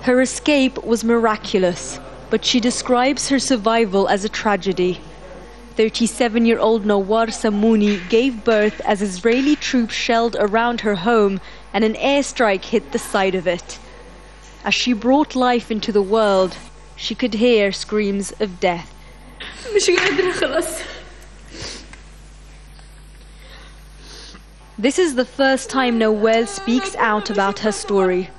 Her escape was miraculous, but she describes her survival as a tragedy. 37-year-old Nawal Samouni gave birth as Israeli troops shelled around her home and an airstrike hit the side of it. As she brought life into the world, she could hear screams of death. This is the first time Nawal speaks out about her story,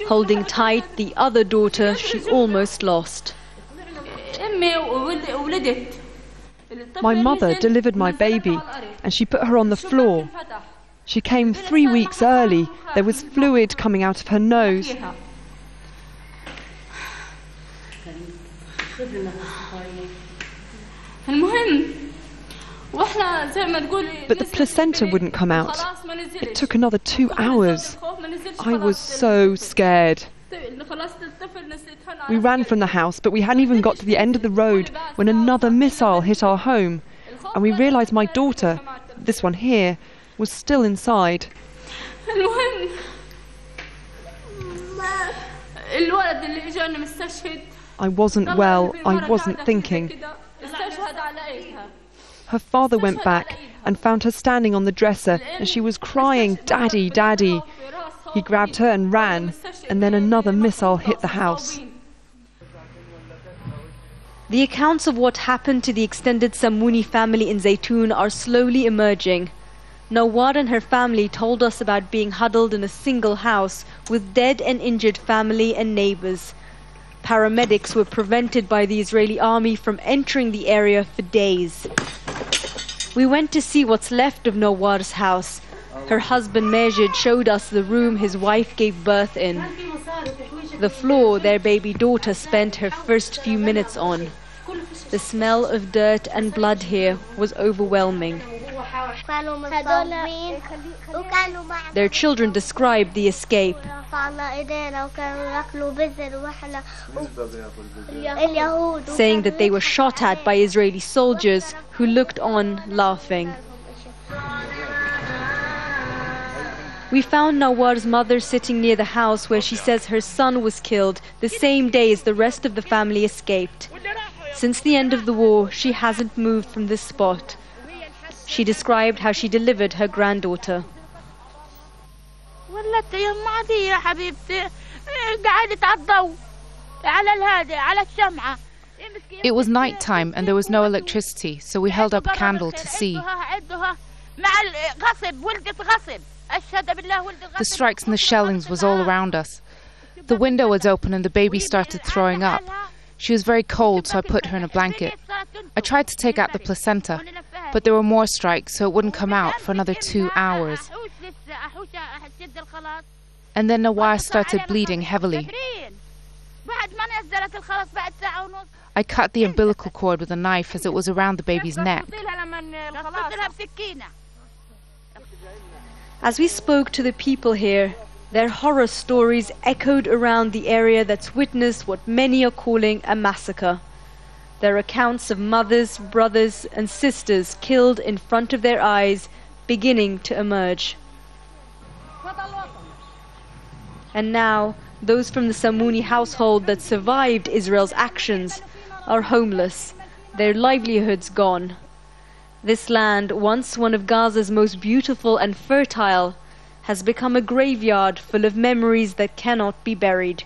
holding tight the other daughter she almost lost. My mother delivered my baby and she put her on the floor. She came 3 weeks early. There was fluid coming out of her nose. But the placenta wouldn't come out. It took another 2 hours. I was so scared. We ran from the house, but we hadn't even got to the end of the road when another missile hit our home. And we realized my daughter, this one here, was still inside. I wasn't well, I wasn't thinking. Her father went back and found her standing on the dresser and she was crying, "Daddy, Daddy." He grabbed her and ran, and then another missile hit the house. The accounts of what happened to the extended Samouni family in Zaytun are slowly emerging. Nawar and her family told us about being huddled in a single house with dead and injured family and neighbors. Paramedics were prevented by the Israeli army from entering the area for days. We went to see what's left of Nawar's house. Her husband Majid showed us the room his wife gave birth in. The floor their baby daughter spent her first few minutes on. The smell of dirt and blood here was overwhelming. Their children described the escape. Saying that they were shot at by Israeli soldiers who looked on laughing. We found Nawar's mother sitting near the house where she says her son was killed the same day as the rest of the family escaped. Since the end of the war, she hasn't moved from this spot. She described how she delivered her granddaughter. It was night time and there was no electricity, so we held up a candle to see. The strikes and the shellings was all around us. The window was open and the baby started throwing up. She was very cold, so I put her in a blanket. I tried to take out the placenta, but there were more strikes, so it wouldn't come out for another 2 hours. And then Nawar started bleeding heavily. I cut the umbilical cord with a knife as it was around the baby's neck. As we spoke to the people here, their horror stories echoed around the area that's witnessed what many are calling a massacre. Their accounts of mothers, brothers and sisters killed in front of their eyes beginning to emerge. And now, those from the Samouni household that survived Israel's actions are homeless, their livelihoods gone. This land, once one of Gaza's most beautiful and fertile, has become a graveyard full of memories that cannot be buried.